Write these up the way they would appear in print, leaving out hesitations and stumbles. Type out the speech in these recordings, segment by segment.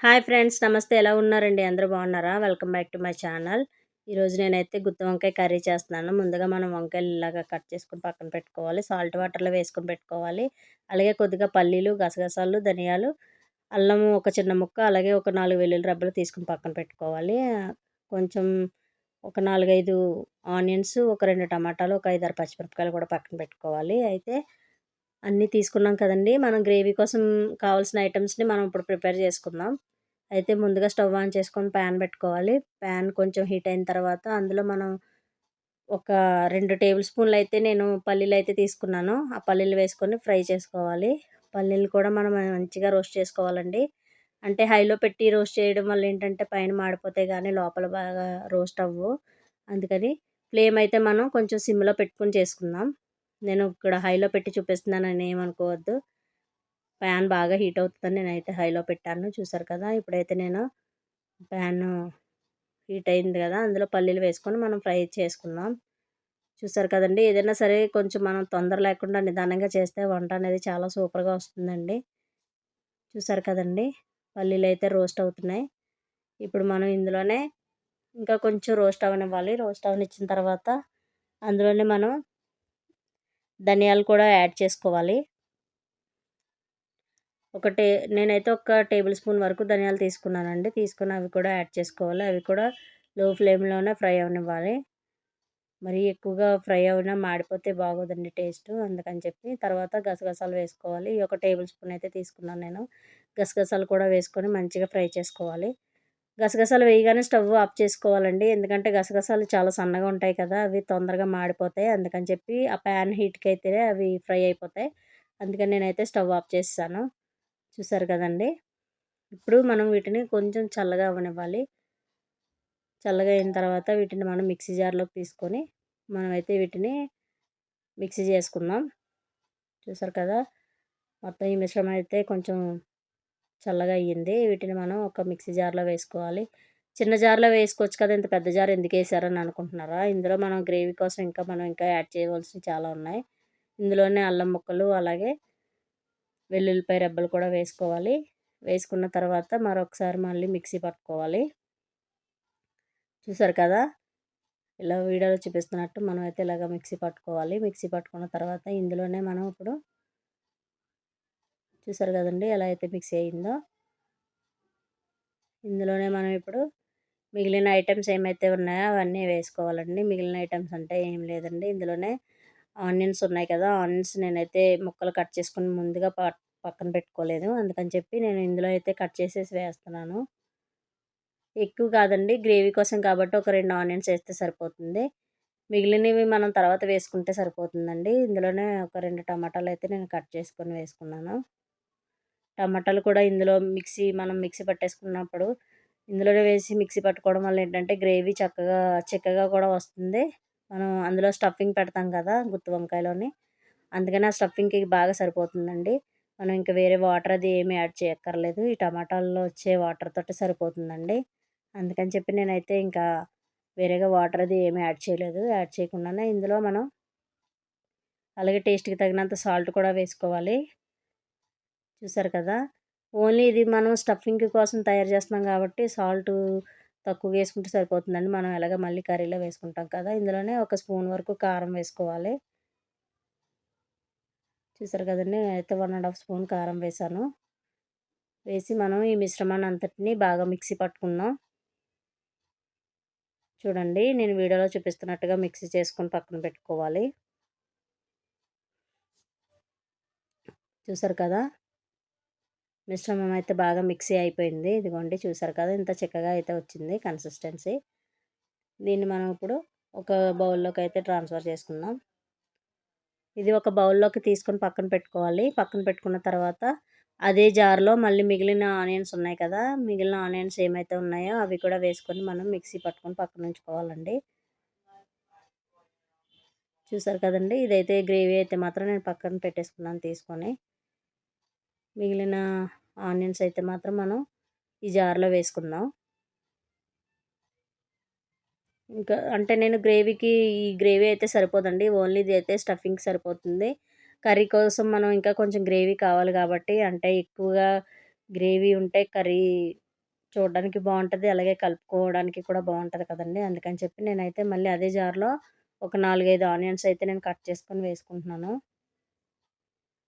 Hi friends. నమస్తే. ఎలా ఉన్నారండి? అందరూ బాగున్నారా? Welcome back to my channel. ఈరోజు నేనైతే గుత్తి వంకాయ కర్రీ చేస్తున్నాను. ముందుగా మనం వంకాయలు ఇలాగా కట్ చేసుకొని పక్కన పెట్టుకోవాలి. సాల్ట్ వాటర్‌లో వేసుకొని పెట్టుకోవాలి. అలాగే కొద్దిగా పల్లీలు, గసగసాలు, ధనియాలు, అల్లం ఒక చిన్న ముక్క, అలాగే ఒక 4 వెల్లుల్లి రెబ్బలు తీసుకొని పక్కన పెట్టుకోవాలి. కొంచెం ఒక 4, 5 ఆనియన్స్, ఒక 2 టమాటాలు, ఒక 5, 6 పచ్చిమిరపకాయలు కూడా పక్కన పెట్టుకోవాలి. అయితే అన్నీ తీసుకున్నాం కదండీ! మనం గ్రేవీ కోసం కావాల్సిన ఐటెమ్స్‌ని మనం ఇప్పుడు ప్రిపేర్ చేసుకుందాం. అయితే ముందుగా స్టవ్ ఆన్ చేసుకొని ప్యాన్ పెట్టుకోవాలి. ప్యాన్ కొంచెం హీట్ అయిన తర్వాత అందులో మనం ఒక 2 టేబుల్ స్పూన్‌లయితే నేను పల్లీలైతే తీసుకున్నాను. ఆ పల్లీలు వేసుకొని ఫ్రై చేసుకోవాలి. పల్లీలు కూడా మనం మంచిగా రోస్ట్ చేసుకోవాలండి. అంటే హైలో పెట్టి రోస్ట్ చేయడం వల్ల ఏంటంటే పైన మాడిపోతాయి గానీ లోపల బాగా రోస్ట్ అవ్వవు. అందుకని ఫ్లేమ్ అయితే మనం కొంచెం సిమ్‌లో పెట్టుకొని చేసుకుందాం. నేను ఇక్కడ హైలో పెట్టి చూపిస్తున్నానని ఏమనుకోవద్దు. ప్యాన్ బాగా హీట్ అవుతుందని నేనైతే హైలో పెట్టాను. చూసారు కదా! ఇప్పుడైతే నేను ప్యాను హీట్ అయింది కదా! అందులో పల్లీలు వేసుకొని మనం ఫ్రై చేసుకుందాం. చూసారు కదండీ! ఏదైనా సరే కొంచెం మనం తొందర లేకుండా నిదానంగా చేస్తే వంట అనేది చాలా సూపర్‌గా వస్తుందండి. చూసారు కదండీ! పల్లీలైతే రోస్ట్ అవుతున్నాయి. ఇప్పుడు మనం ఇందులోనే ఇంకా కొంచెం రోస్ట్ అవ్వనివ్వాలి. రోస్ట్ అవ్వనిచ్చిన తర్వాత అందులోనే మనం ధనియాలు కూడా యాడ్ చేసుకోవాలి. ఒకటే నేనైతే ఒక టేబుల్ స్పూన్ వరకు ధనియాలు తీసుకున్నానండి. తీసుకొని అవి కూడా యాడ్ చేసుకోవాలి. అవి కూడా లో ఫ్లేమ్‌లోనే ఫ్రై అవ్వనివ్వాలి. మరీ ఎక్కువగా ఫ్రై అయినా మాడిపోతే బాగోదండి టేస్టు. అందుకని చెప్పి తర్వాత గసగసాలు వేసుకోవాలి. ఈ ఒక టేబుల్ స్పూన్ అయితే తీసుకున్నాను నేను. గసగసాలు కూడా వేసుకొని మంచిగా ఫ్రై చేసుకోవాలి. గసగసాలు వేయగానే స్టవ్ ఆఫ్ చేసుకోవాలండి. ఎందుకంటే గసగసాలు చాలా సన్నగా ఉంటాయి కదా! అవి తొందరగా మాడిపోతాయి. అందుకని చెప్పి ఆ ప్యాన్ హీట్‌కైతే అవి ఫ్రై అయిపోతాయి. అందుకని నేనైతే స్టవ్ ఆఫ్ చేసేసాను. చూసారు కదండీ! ఇప్పుడు మనం వీటిని కొంచెం చల్లగా అవ్వనివ్వాలి. చల్లగా అయిన తర్వాత వీటిని మనం మిక్సీ జార్‌లోకి తీసుకొని మనమైతే వీటిని మిక్సీ చేసుకుందాం. చూసారు కదా! మొత్తం ఈ మిశ్రమం అయితే కొంచెం చల్లగా అయ్యింది. వీటిని మనం ఒక మిక్సీ జార్‌లో వేసుకోవాలి. చిన్న జార్‌లో వేసుకోవచ్చు కదా! ఇంత పెద్ద జార్ ఎందుకేసారని అనుకుంటున్నారా? ఇందులో మనం గ్రేవీ కోసం మనం ఇంకా యాడ్ చేయవలసినవి చాలా ఉన్నాయి. ఇందులోనే అల్లం ముక్కలు, అలాగే వెల్లుల్లిపాయ రెబ్బలు కూడా వేసుకోవాలి. వేసుకున్న తర్వాత మరొకసారి మళ్ళీ మిక్సీ పట్టుకోవాలి. చూసారు కదా! ఇలా వీడియోలో చూపిస్తున్నట్టు మనమైతే ఇలాగ మిక్సీ పట్టుకోవాలి. మిక్సీ పట్టుకున్న తర్వాత ఇందులోనే మనం ఇప్పుడు చూసారు కదండీ! ఎలా అయితే మిక్సీ అయిందో, ఇందులోనే మనం ఇప్పుడు మిగిలిన ఐటెమ్స్ ఏమైతే ఉన్నాయో అవన్నీ వేసుకోవాలండి. మిగిలిన ఐటెమ్స్ అంటే ఏం లేదండి. ఇందులోనే ఆనియన్స్ ఉన్నాయి కదా! ఆనియన్స్ నేనైతే ముక్కలు కట్ చేసుకొని ముందుగా పక్కన పెట్టుకోలేదు. అందుకని చెప్పి నేను ఇందులో అయితే కట్ చేసేసి వేస్తున్నాను. ఎక్కువ కాదండి. గ్రేవీ కోసం కాబట్టి ఒక 2 ఆనియన్స్ ఏస్తే సరిపోతుంది. మిగిలినవి మనం తర్వాత వేసుకుంటే సరిపోతుందండి. ఇందులోనే ఒక 2 టమాటాలైతే నేను కట్ చేసుకొని వేసుకున్నాను. టమాటాలు కూడా ఇందులో మనం మిక్సీ పట్టేసుకున్నప్పుడు ఇందులోనే వేసి మిక్సీ పట్టుకోవడం వల్ల ఏంటంటే గ్రేవీ చక్కగా చిక్కగా కూడా వస్తుంది. మనం అందులో స్టఫింగ్ పెడతాం కదా! గుత్తి వంకాయలోని. అందుకని ఆ స్టఫింగ్‌కి బాగా సరిపోతుందండి. మనం ఇంక వేరే వాటర్ అది ఏమి యాడ్ చేయక్కర్లేదు. ఈ టమాటాల్లో వచ్చే వాటర్ తోటి సరిపోతుందండి. అందుకని చెప్పి నేనైతే ఇంకా వేరేగా వాటర్ అది ఏమి యాడ్ చేయలేదు. యాడ్ చేయకుండానే ఇందులో మనం అలాగే టేస్ట్‌కి తగినంత సాల్ట్ కూడా వేసుకోవాలి. చూసారు కదా! ఓన్లీ ఇది మనం స్టఫింగ్ కోసం తయారు చేస్తున్నాం కాబట్టి సాల్టు తక్కువగా వేసుకుంటే సరిపోతుందండి. మనం ఎలాగో మళ్ళీ కర్రీలో వేసుకుంటాం కదా! ఇందులోనే ఒక స్పూన్ వరకు కారం వేసుకోవాలి. చూసారు కదండీ! నేనైతే 1 ½ స్పూన్ కారం వేశాను. వేసి మనం ఈ మిశ్రమాన్ని అంతటిని బాగా మిక్సీ పట్టుకుందాం. చూడండి, నేను వీడియోలో చూపిస్తున్నట్టుగా మిక్సీ చేసుకొని పక్కన పెట్టుకోవాలి. చూసారు కదా! మిశ్రమం అయితే బాగా మిక్సీ అయిపోయింది. ఇదిగోండి చూసారు కదా! ఇంత చిక్కగా అయితే వచ్చింది కన్సిస్టెన్సీ. దీన్ని మనం ఇప్పుడు ఒక బౌల్‌లోకి అయితే ట్రాన్స్‌ఫర్ చేసుకుందాం. ఇది ఒక బౌల్‌లోకి తీసుకొని పక్కన పెట్టుకోవాలి. పక్కన పెట్టుకున్న తర్వాత అదే జార్‌లో మళ్ళీ మిగిలిన ఆనియన్స్ ఉన్నాయి కదా! మిగిలిన ఆనియన్స్ ఏమైతే ఉన్నాయో అవి కూడా వేసుకొని మనం మిక్సీ పట్టుకొని పక్కన ఉంచుకోవాలండి. చూసారు కదండీ! ఇదైతే గ్రేవీ అయితే మాత్రం నేను పక్కన పెట్టేసుకున్నాను తీసుకొని. మిగిలిన ఆనియన్స్ అయితే మాత్రం మనం ఈ జార్‌లో వేసుకుందాం. ఇంకా అంటే నేను గ్రేవీకి ఈ గ్రేవీ అయితే సరిపోదండి. ఓన్లీ ఇది అయితే స్టఫింగ్‌కి సరిపోతుంది. కర్రీ కోసం మనం ఇంకా కొంచెం గ్రేవీ కావాలి కాబట్టి అంటే ఎక్కువగా గ్రేవీ ఉంటే కర్రీ చూడడానికి బావుంటది. అలాగే కలుపుకోవడానికి కూడా బావుంటది కదండీ! అందుకని చెప్పి నేనైతే మళ్ళీ అదే జార్‌లో ఒక 4, 5 ఆనియన్స్ అయితే నేను కట్ చేసుకొని వేసుకుంటున్నాను.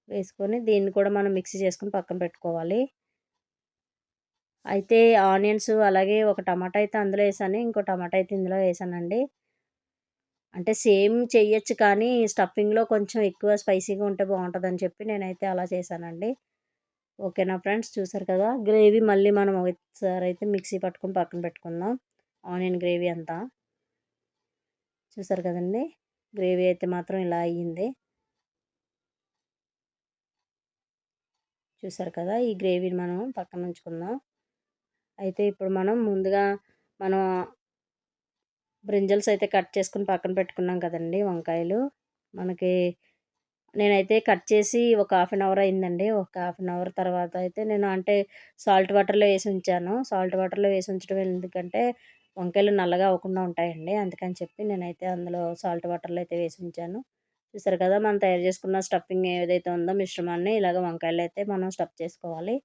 వేసుకొని దీన్ని కూడా మనం మిక్సీ చేసుకొని పక్కన పెట్టుకోవాలి. అయితే ఆనియన్స్ అలాగే ఒక టమాటా అయితే అందులో ఏసాను. ఇంకో టమాటా అయితే ఇందులో ఏసానండి. అంటే సేమ్ చెయ్యొచ్చు కానీ స్టఫింగ్‌లో కొంచెం ఎక్కువ స్పైసీగా ఉంటే బావుంటదని చెప్పి నేనైతే అలా చేశానండి. ఓకేనా ఫ్రెండ్స్, చూసారు కదా! గ్రేవీ మళ్ళీ మనం ఒకసారయితే మిక్సీ పట్టుకొని పక్కన పెట్టుకుందాం. ఆనియన్ గ్రేవీ అంతా. చూసారు కదండీ! గ్రేవీ అయితే మాత్రం ఇలా అయ్యింది. చూసారు కదా! ఈ గ్రేవీని మనం పక్కన ఉంచుకుందాం. అయితే ఇప్పుడు మనం ముందుగా మనం బ్రింజల్స్ అయితే కట్ చేసుకొని పక్కన పెట్టుకున్నాం కదండీ! వంకాయలు. మనకి నేనైతే కట్ చేసి ఒక హాఫ్ అన్ అవర్ అయిందండి. ఒక హాఫ్ అన్ అవర్ తర్వాత అయితే నేను అంటే సాల్ట్ వాటర్‌లో వేసి ఉంచాను. సాల్ట్ వాటర్‌లో వేసి ఉంచడం ఎందుకంటే వంకాయలు నల్లగా అవ్వకుండా ఉంటాయండి. అందుకని చెప్పి నేనైతే అందులో సాల్ట్ వాటర్‌లో అయితే వేసి ఉంచాను. చూసారు కదా! మనం తయారు చేసుకున్న స్టఫింగ్ ఏదైతే ఉందో మిశ్రమాన్ని ఇలాగ వంకాయలు అయితే మనం స్టఫ్ చేసుకోవాలి.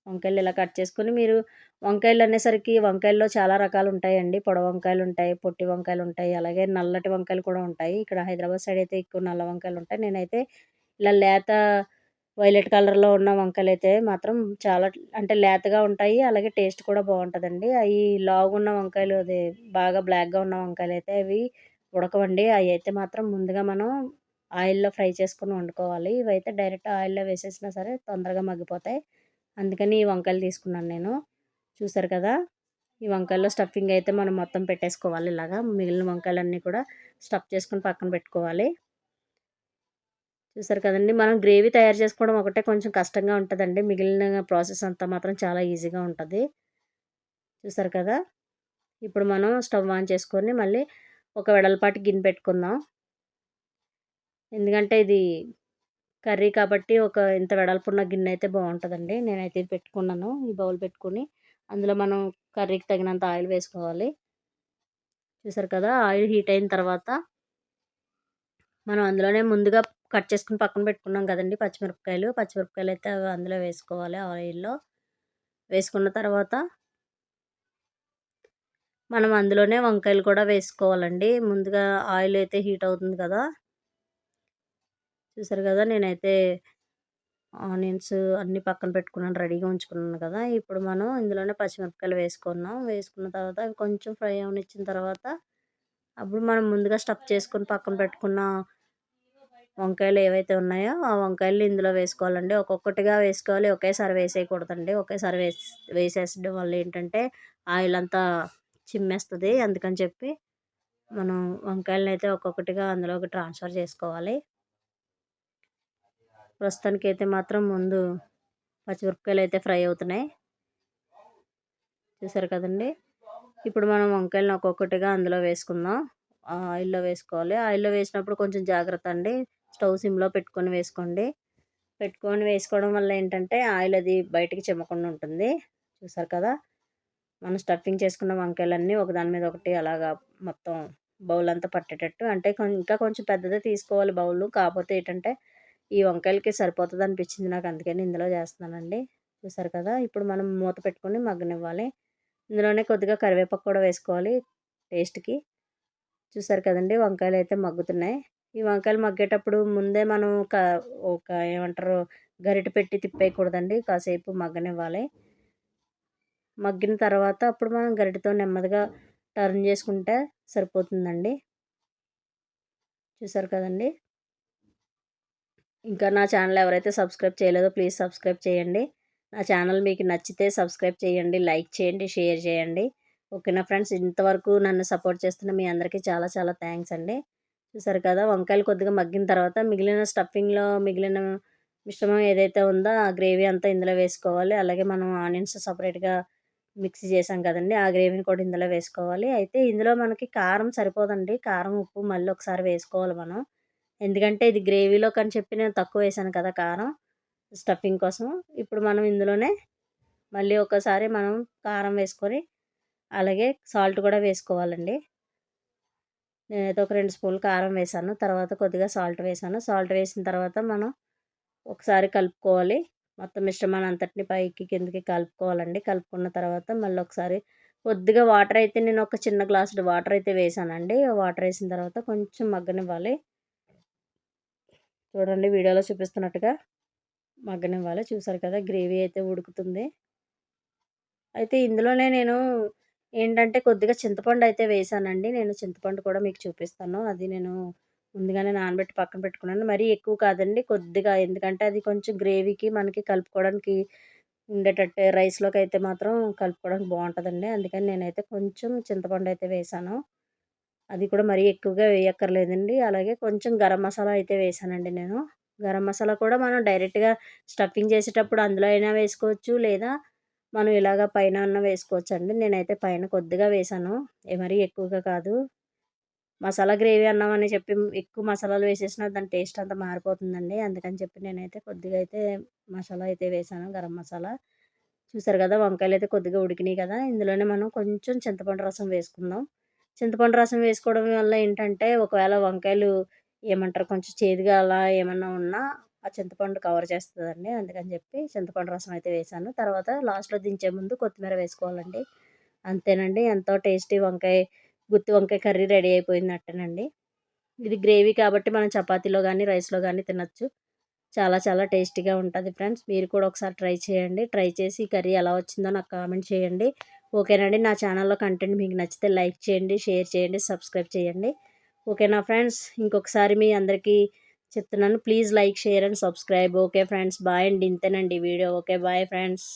వంకాయలు ఇలా కట్ చేసుకొని మీరు వంకాయలనేసరికి వంకాయల్లో చాలా రకాలుంటాయండి. పొడవు వంకాయలుంటాయి, పొట్టి వంకాయలుంటాయి, అలాగే నల్లటి వంకాయలు కూడా ఉంటాయి. ఇక్కడ హైదరాబాద్ సైడ్ అయితే ఎక్కువ నల్ల వంకాయలుంటాయి. నేనైతే ఇలా లేత వైలెట్ కలర్‌లో ఉన్న వంకాయలైతే మాత్రం చాలా అంటే లేతగా ఉంటాయి. అలాగే టేస్ట్ కూడా బావుంటదండి. అయి లావుగున్న వంకాయలు అదే బాగా బ్లాక్‌గా ఉన్న వంకాయలైతే అవి ఉడకవండి. అయైతే మాత్రం ముందుగా మనం ఆయిల్‌లో ఫ్రై చేసుకొని వండుకోవాలి. ఇవైతే డైరెక్ట్ ఆయిల్‌లో వేసేసినా సరే తొందరగా మగ్గిపోతాయి. అందుకని ఈ వంకాయలు తీసుకున్నాను నేను. చూసారు కదా! ఈ వంకాయల్లో స్టఫింగ్ అయితే మనం మొత్తం పెట్టేసుకోవాలి ఇలాగా. మిగిలిన వంకాయలన్నీ కూడా స్టఫ్ చేసుకొని పక్కన పెట్టుకోవాలి. చూసారు కదండీ! మనం గ్రేవీ తయారు చేసుకోవడం ఒకటే కొంచెం కష్టంగా ఉంటదండి. మిగిలిన ప్రాసెస్ అంతా మాత్రం చాలా ఈజీగా ఉంటది. చూసారు కదా! ఇప్పుడు మనం స్టవ్ ఆన్ చేసుకొని మళ్ళీ ఒక వెడల్పాటి గిన్నె పెట్టుకుందాం. ఎందుకంటే ఇది కర్రీ కాబట్టి ఒక ఇంత వెడల్పున్న గిన్నె అయితే బావుంటదండి. నేనైతే ఇది పెట్టుకున్నాను. ఈ బౌల్ పెట్టుకొని అందులో మనం కర్రీకి తగినంత ఆయిల్ వేసుకోవాలి. చూసారు కదా! ఆయిల్ హీట్ అయిన తర్వాత మనం అందులోనే ముందుగా కట్ చేసుకొని పక్కన పెట్టుకున్నాం కదండీ పచ్చిమిరపకాయలు. పచ్చిమిరపకాయలైతే అవి అందులో వేసుకోవాలి ఆయిల్‌లో. వేసుకున్న తర్వాత మనం అందులోనే వంకాయలు కూడా వేసుకోవాలండి. ముందుగా ఆయిల్ అయితే హీట్ అవుతుంది కదా! చూసారు కదా! నేనైతే ఆనియన్స్ అన్నీ పక్కన పెట్టుకున్నాను. రెడీగా ఉంచుకున్నాను కదా! ఇప్పుడు మనం ఇందులోనే పచ్చిమిరపకాయలు వేసుకున్నాం. వేసుకున్న తర్వాత అవి కొంచెం ఫ్రై అవ్వనిచ్చిన తర్వాత అప్పుడు మనం ముందుగా స్టఫ్ చేసుకొని పక్కన పెట్టుకున్న వంకాయలు ఏవైతే ఉన్నాయో, ఆ వంకాయలు ఇందులో వేసుకోవాలండి. ఒక్కొక్కటిగా వేసుకోవాలి. ఒకేసారి వేసేయకూడదండి. ఒకేసారి వేసేసడం వల్ల ఏంటంటే ఆయిల్ అంతా చిమ్మేస్తది. అందుకని చెప్పి మనం వంకాయలనైతే ఒక్కొక్కటిగా అందులోకి ట్రాన్స్‌ఫర్ చేసుకోవాలి. ప్రస్తుతానికైతే మాత్రం ముందు పచ్చిమిరపకాయలైతే ఫ్రై అవుతున్నాయి. చూసారు కదండీ! ఇప్పుడు మనం వంకాయలను ఒక్కొక్కటిగా అందులో వేసుకుందాం. ఆయిల్‌లో వేసుకోవాలి. ఆయిల్‌లో వేసినప్పుడు కొంచెం జాగ్రత్త అండి. స్టవ్ సిమ్‌లో పెట్టుకొని వేసుకోండి. పెట్టుకొని వేసుకోవడం వల్ల ఏంటంటే ఆయిల్ అది బయటికి చిమ్మకుండా ఉంటుంది. చూసారు కదా! మనం స్టఫింగ్ చేసుకున్న వంకాయలన్నీ ఒకదాని మీద ఒకటి అలాగా మొత్తం బౌల్ అంతా పట్టేటట్టు అంటే ఇంకా కొంచెం పెద్దదే తీసుకోవాలి బౌలు. కాపోతే ఏంటంటే ఈ వంకాయలకి సరిపోతదనిపించింది నాకు. అందుకని ఇందులో చేస్తున్నానండి. చూసారు కదా! ఇప్పుడు మనం మూత పెట్టుకొని మగ్గనివ్వాలి. ఇందులోనే కొద్దిగా కరివేపాకు కూడా వేసుకోవాలి టేస్ట్‌కి. చూసారు కదండీ! వంకాయలైతే మగ్గుతున్నాయి. ఈ వంకాయలు మగ్గేటప్పుడు ముందే మనం ఒక ఏమంటారు గరిటె పెట్టి తిప్పేయకూడదండి. కాసేపు మగ్గనివ్వాలి. మగ్గిన తర్వాత అప్పుడు మనం గరిటెతో నెమ్మదిగా టర్న్ చేసుకుంటే సరిపోతుందండి. చూసారు కదండీ! ఇంకా నా ఛానల్ ఎవరైతే సబ్స్క్రైబ్ చేయలేదో ప్లీజ్ సబ్స్క్రైబ్ చేయండి. నా ఛానల్ మీకు నచ్చితే సబ్స్క్రైబ్ చేయండి, లైక్ చేయండి, షేర్ చేయండి. ఓకేనా ఫ్రెండ్స్? ఇంతవరకు నన్ను సపోర్ట్ చేస్తున్న మీ అందరికీ చాలా చాలా థ్యాంక్స్ అండి. చూసారు కదా! వంకాయలు కొద్దిగా మగ్గిన తర్వాత మిగిలిన స్టఫింగ్‌లో మిగిలిన మిశ్రమం ఏదైతే ఉందో ఆ గ్రేవీ అంతా ఇందులో వేసుకోవాలి. అలాగే మనం ఆనియన్స్ సెపరేట్‌గా మిక్సీ చేసాం కదండీ! ఆ గ్రేవీని కూడా ఇందులో వేసుకోవాలి. అయితే ఇందులో మనకి కారం సరిపోదండి. కారం, ఉప్పు మళ్ళీ ఒకసారి వేసుకోవాలి మనం. ఎందుకంటే ఇది గ్రేవీలోకని చెప్పి నేను తక్కువేశాను కదా కారం, స్టఫింగ్ కోసం. ఇప్పుడు మనం ఇందులోనే మళ్ళీ ఒకసారి మనం కారం వేసుకొని, అలాగే సాల్ట్ కూడా వేసుకోవాలండి. నేనైతే ఒక 2 స్పూన్లు కారం వేశాను. తర్వాత కొద్దిగా సాల్ట్ వేశాను. సాల్ట్ వేసిన తర్వాత మనం ఒకసారి కలుపుకోవాలి. మొత్తం మిశ్రమాన్ని అంతటిని పైకి కిందకి కలుపుకోవాలండి. కలుపుకున్న తర్వాత మళ్ళీ ఒకసారి కొద్దిగా వాటర్ అయితే నేను ఒక చిన్న గ్లాసుడు వాటర్ అయితే వేసానండి. వాటర్ వేసిన తర్వాత కొంచెం మగ్గనివ్వాలి. చూడండి వీడియోలో చూపిస్తున్నట్టుగా మగ్గనివ్వాలి. చూసారు కదా గ్రేవీ అయితే ఉడుకుతుంది. అయితే ఇందులోనే నేను ఏంటంటే కొద్దిగా చింతపండు అయితే వేసానండి. నేను చింతపండు కూడా మీకు చూపిస్తాను. అది నేను ముందుగానే నానబెట్టి పక్కన పెట్టుకున్నాను. మరీ ఎక్కువ కాదండి కొద్దిగా, ఎందుకంటే అది కొంచెం గ్రేవీకి మనకి కలుపుకోవడానికి ఉండేటట్టే రైస్‌లోకి అయితే మాత్రం కలుపుకోవడానికి బావుంటదండి. అందుకని నేనైతే కొంచెం చింతపండు అయితే వేసాను. అది కూడా మరీ ఎక్కువగా వేయక్కర్లేదండి. అలాగే కొంచెం గరం మసాలా అయితే వేసానండి నేను. గరం మసాలా కూడా మనం డైరెక్ట్‌గా స్టఫింగ్ చేసేటప్పుడు అందులో అయినా వేసుకోవచ్చు. లేదా మనం ఇలాగ పైన అన్నా వేసుకోవచ్చండి. నేనైతే పైన కొద్దిగా వేసాను. మరీ ఎక్కువగా కాదు. మసాలా గ్రేవీ అన్నామని చెప్పి ఎక్కువ మసాలాలు వేసేసినా దాని టేస్ట్ అంతా మారిపోతుందండి. అందుకని చెప్పి నేనైతే కొద్దిగా అయితే మసాలా అయితే వేసాను. గరం మసాలా. చూసారు కదా! వంకాయలైతే కొద్దిగా ఉడికినాయి కదా! ఇందులోనే మనం కొంచెం చింతపండు రసం వేసుకుందాం. చింతపండు రసం వేసుకోవడం వల్ల ఏంటంటే, ఒకవేళ వంకాయలు ఏమంటారు కొంచెం చేదుగా అలా ఏమన్నా ఉన్నా ఆ చింతపండు కవర్ చేస్తదండి. అందుకని చెప్పి చింతపండు రసం అయితే వేసాను. తర్వాత లాస్ట్‌లో దించే ముందు కొత్తిమీర వేసుకోవాలండి. అంతేనండి. ఎంతో టేస్టీ గుత్తి వంకాయ కర్రీ రెడీ అయిపోయినట్టేనండి. ఇది గ్రేవీ కాబట్టి మనం చపాతీలో గానీ, రైస్‌లో గానీ తినొచ్చు. చాలా చాలా టేస్టీగా ఉంటది ఫ్రెండ్స్. మీరు కూడా ఒకసారి ట్రై చేయండి. ట్రై చేసి ఈ కర్రీ ఎలా వచ్చిందో నాకు కామెంట్ చేయండి. ఓకేనండి. నా ఛానల్‌లో కంటెంట్ మీకు నచ్చితే లైక్ చేయండి, షేర్ చేయండి, సబ్స్క్రైబ్ చేయండి. ఓకేనా ఫ్రెండ్స్? ఇంకొకసారి మీ అందరికీ చెప్తున్నాను. Please like, share and subscribe. Okay friends. Bye అండి. ఇంతేనండి వీడియో. ఓకే. Bye friends.